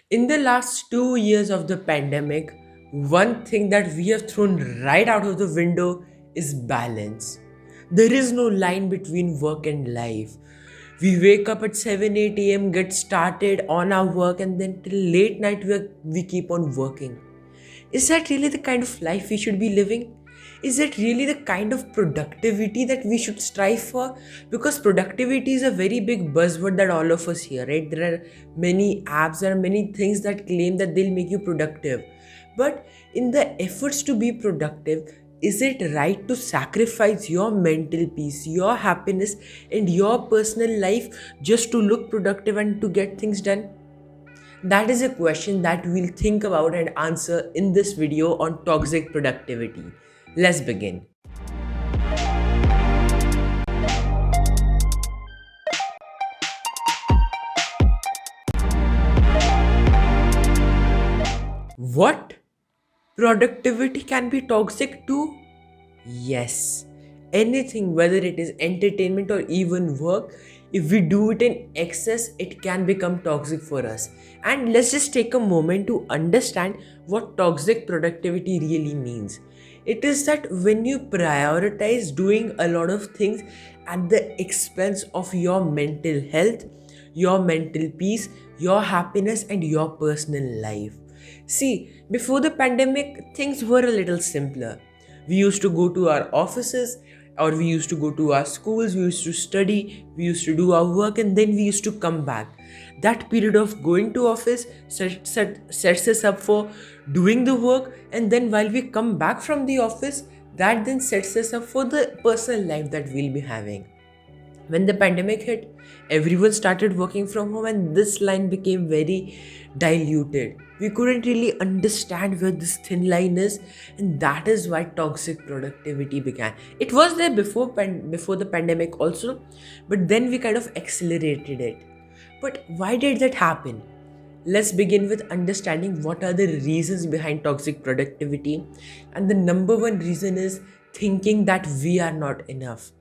In the last 2 years of the pandemic, one thing that we have thrown right out of the window is balance. There is no line between work and life. We wake up at 7 8 a.m., get started on our work, and then till late night we keep on working. Is that really the kind of life we should be living? Is that really the kind of productivity that we should strive for? Because productivity is a very big buzzword that all of us hear, right? There are many apps, there are many things that claim that they'll make you productive. But in the efforts to be productive, is it right to sacrifice your mental peace, your happiness, and your personal life just to look productive and to get things done? That is a question that we'll think about and answer in this video on toxic productivity. Let's begin. What? Productivity can be toxic too? Yes. Anything, whether it is entertainment or even work, if we do it in excess, it can become toxic for us. And let's just take a moment to understand what toxic productivity really means. It is that when you prioritize doing a lot of things at the expense of your mental health, your mental peace, your happiness, and your personal life. See, before the pandemic, things were a little simpler. We used to go to our offices, or we used to go to our schools, we used to study, we used to do our work, and then we used to come back. That period of going to office sets us up for doing the work, and then while we come back from the office, that then sets us up for the personal life that we'll be having. When the pandemic hit, everyone started working from home, and this line became very diluted. We couldn't really understand where this thin line is, and that is why toxic productivity began. It was there before the pandemic also, but then we kind of accelerated it. But why did that happen? Let's begin with understanding what are the reasons behind toxic productivity. And the number one reason is thinking that we are not enough.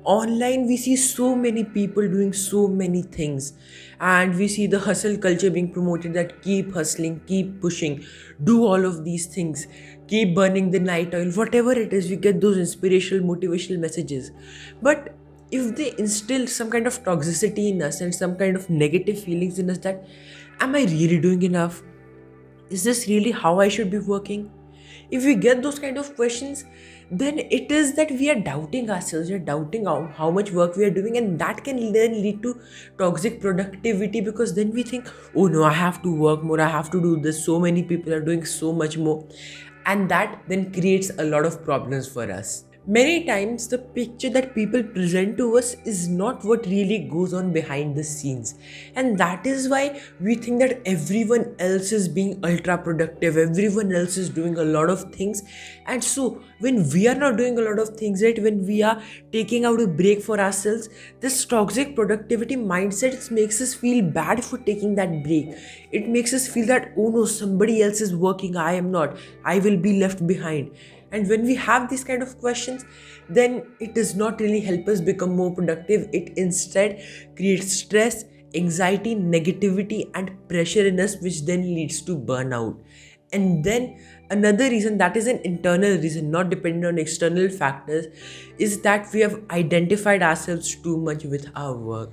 Online, we see so many people doing so many things, and we see the hustle culture being promoted that keep hustling, keep pushing, do all of these things, keep burning the night oil, whatever it is. We get those inspirational, motivational messages. But if they instill some kind of toxicity in us and some kind of negative feelings in us, that am I really doing enough? Is this really how I should be working? If we get those kind of questions, then it is that we are doubting ourselves, we are doubting how much work we are doing, and that can then lead to toxic productivity, because then we think, oh no, I have to work more, I have to do this, so many people are doing so much more, and that then creates a lot of problems for us. Many times, the picture that people present to us is not what really goes on behind the scenes. And that is why we think that everyone else is being ultra productive, everyone else is doing a lot of things. And so, when we are not doing a lot of things, right, when we are taking out a break for ourselves, this toxic productivity mindset makes us feel bad for taking that break. It makes us feel that, oh no, somebody else is working, I am not, I will be left behind. And when we have these kind of questions, then it does not really help us become more productive. It instead creates stress, anxiety, negativity, and pressure in us, which then leads to burnout. And then another reason, that is an internal reason, not dependent on external factors, is that we have identified ourselves too much with our work.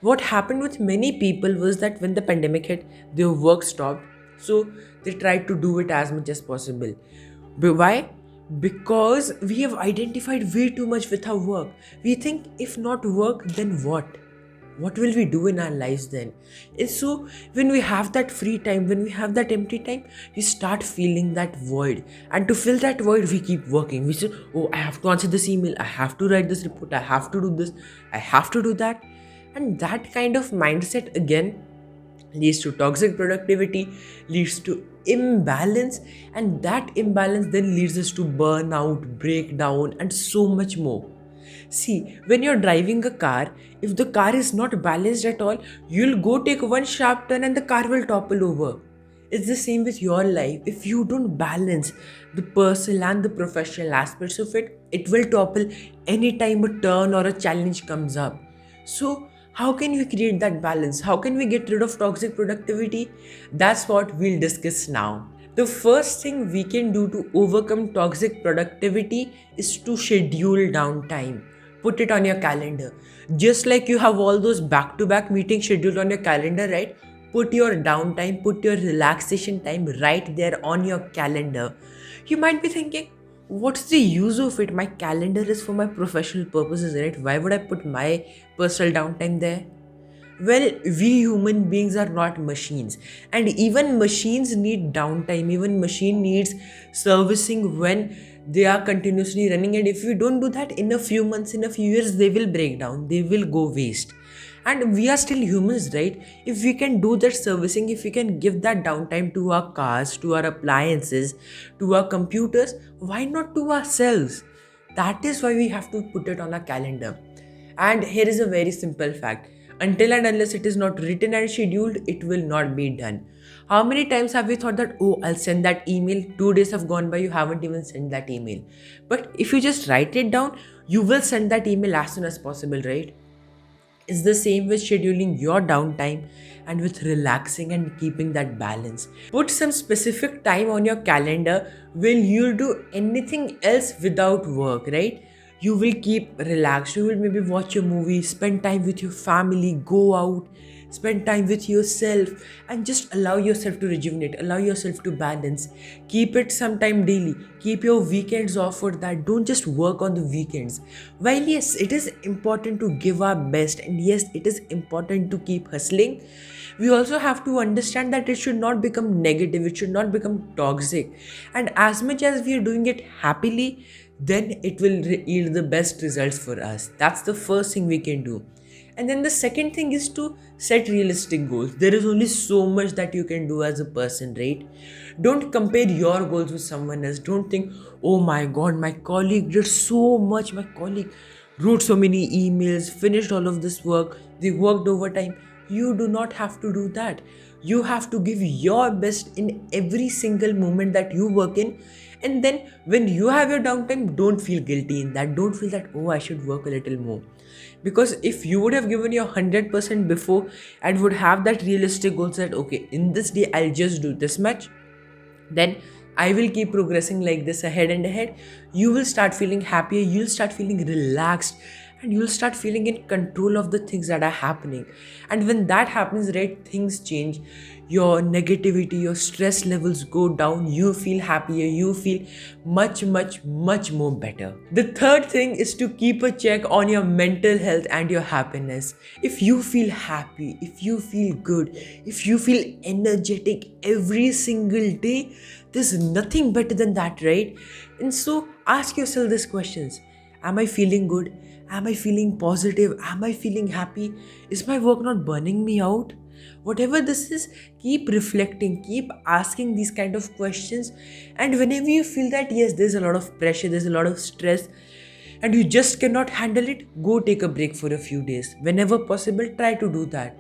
What happened with many people was that when the pandemic hit, their work stopped. So they tried to do it as much as possible. But why? Because we have identified way too much with our work. We think if not work, then what? What will we do in our lives then? And so when we have that free time, when we have that empty time, we start feeling that void. And to fill that void, we keep working. We say, oh, I have to answer this email, I have to write this report, I have to do this, I have to do that. And that kind of mindset again leads to toxic productivity, leads to imbalance, and that imbalance then leads us to burnout, breakdown, and so much more. See, when you're driving a car, if the car is not balanced at all, you'll go take one sharp turn and the car will topple over. It's the same with your life. If you don't balance the personal and the professional aspects of it, it will topple anytime a turn or a challenge comes up. So, How can we create that balance? How can we get rid of toxic productivity? That's what we'll discuss now. The first thing we can do to overcome toxic productivity is to schedule downtime. Put it on your calendar. Just like you have all those back to back meetings scheduled on your calendar, right? Put your downtime, put your relaxation time right there on your calendar. You might be thinking, what's the use of it? My calendar is for my professional purposes, right? Why would I put my personal downtime there? Well, we human beings are not machines, and even machines need downtime. Even machine needs servicing when they are continuously running, and if we don't do that, in a few months, in a few years, they will break down, they will go waste. And we are still humans, right? If we can do that servicing, if we can give that downtime to our cars, to our appliances, to our computers, why not to ourselves? That is why we have to put it on our calendar. And here is a very simple fact: until and unless it is not written and scheduled, it will not be done. How many times have we thought that, oh, I'll send that email? 2 days have gone by, you haven't even sent that email. But if you just write it down, you will send that email as soon as possible, right? It's the same with scheduling your downtime and with relaxing and keeping that balance. Put some specific time on your calendar when you'll do anything else without work, right? You will keep relaxed. You will maybe watch a movie, spend time with your family, go out, spend time with yourself, and just allow yourself to rejuvenate, allow yourself to balance. Keep it sometime daily. Keep your weekends off for that. Don't just work on the weekends. While yes, it is important to give our best, and yes, it is important to keep hustling, we also have to understand that it should not become negative, it should not become toxic. And as much as we are doing it happily, then it will yield the best results for us. That's the first thing we can do. And then the second thing is to set realistic goals. There is only so much that you can do as a person, right? Don't compare your goals with someone else. Don't think, oh my god, my colleague did so much. My colleague wrote so many emails, finished all of this work, they worked overtime. You do not have to do that. You have to give your best in every single moment that you work in. And then when you have your downtime, don't feel guilty in that. Don't feel that, oh, I should work a little more. Because if you would have given your 100% before and would have that realistic goal that, okay, in this day I'll just do this much, then I will keep progressing like this ahead and ahead. You will start feeling happier, you'll start feeling relaxed, and you'll start feeling in control of the things that are happening. And when that happens, right, things change. Your negativity, your stress levels go down, you feel happier, you feel much, much, much more better. The third thing is to keep a check on your mental health and your happiness. If you feel happy, if you feel good, if you feel energetic every single day, there's nothing better than that, right? And so ask yourself these questions. Am I feeling good? Am I feeling positive? Am I feeling happy? Is my work not burning me out? Whatever this is, keep reflecting, keep asking these kind of questions. And whenever you feel that, yes, there's a lot of pressure, there's a lot of stress, and you just cannot handle it, go take a break for a few days. Whenever possible, try to do that.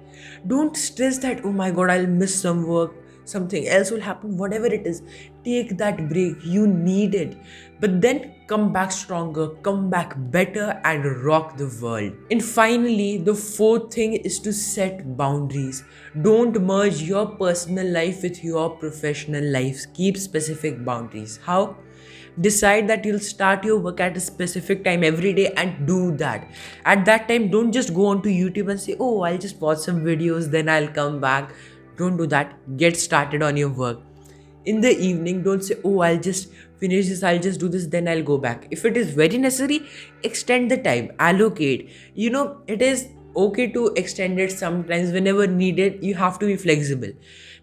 Don't stress that, oh my god, I'll miss some work, something else will happen, whatever it is. Take that break, you need it. But then come back stronger, come back better, and rock the world. And finally, the fourth thing is to set boundaries. Don't merge your personal life with your professional life. Keep specific boundaries. How? Decide that you'll start your work at a specific time every day and do that. At that time, don't just go onto YouTube and say, oh, I'll just watch some videos, then I'll come back. Don't do that. Get started on your work. In the evening, don't say, oh, I'll just finish this, I'll just do this, then I'll go back. If it is very necessary, extend the time, allocate. It is okay to extend it sometimes whenever needed. You have to be flexible.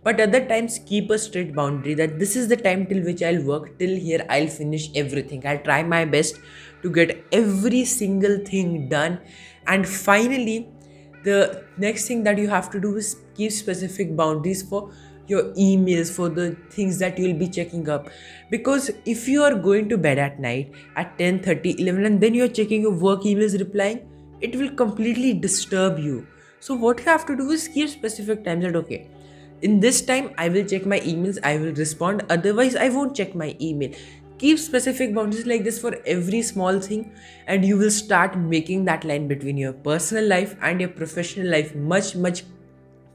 But other times, keep a strict boundary that this is the time till which I'll work, till here I'll finish everything. I'll try my best to get every single thing done. And finally, the next thing that you have to do is keep specific boundaries for your emails, for the things that you'll be checking up. Because if you are going to bed at night at 10:30, 11 and then you're checking your work emails, replying, it will completely disturb you. So what you have to do is keep specific times that, okay, in this time I will check my emails, I will respond, otherwise I won't check my email. Keep specific boundaries like this for every small thing, and you will start making that line between your personal life and your professional life much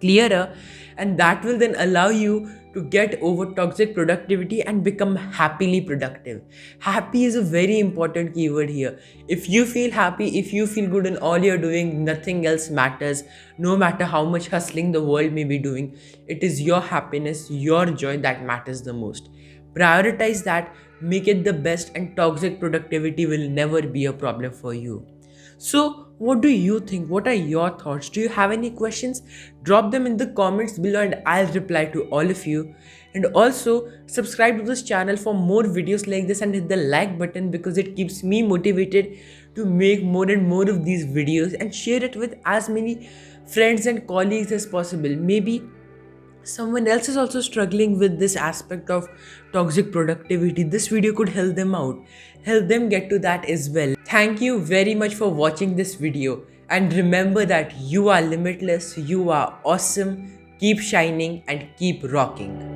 clearer, and that will then allow you to get over toxic productivity and become happily productive. Happy is a very important keyword here. If you feel happy, if you feel good in all you're doing, nothing else matters. No matter how much hustling the world may be doing, it is your happiness, your joy that matters the most. Prioritize that, make it the best, and toxic productivity will never be a problem for you. So, what do you think? What are your thoughts? Do you have any questions? Drop them in the comments below and I'll reply to all of you. And also, subscribe to this channel for more videos like this and hit the like button because it keeps me motivated to make more and more of these videos, and share it with as many friends and colleagues as possible. Maybe someone else is also struggling with this aspect of toxic productivity. This video could help them out, help them get to that as well. Thank you very much for watching this video, and remember that you are limitless, you are awesome. Keep shining and keep rocking.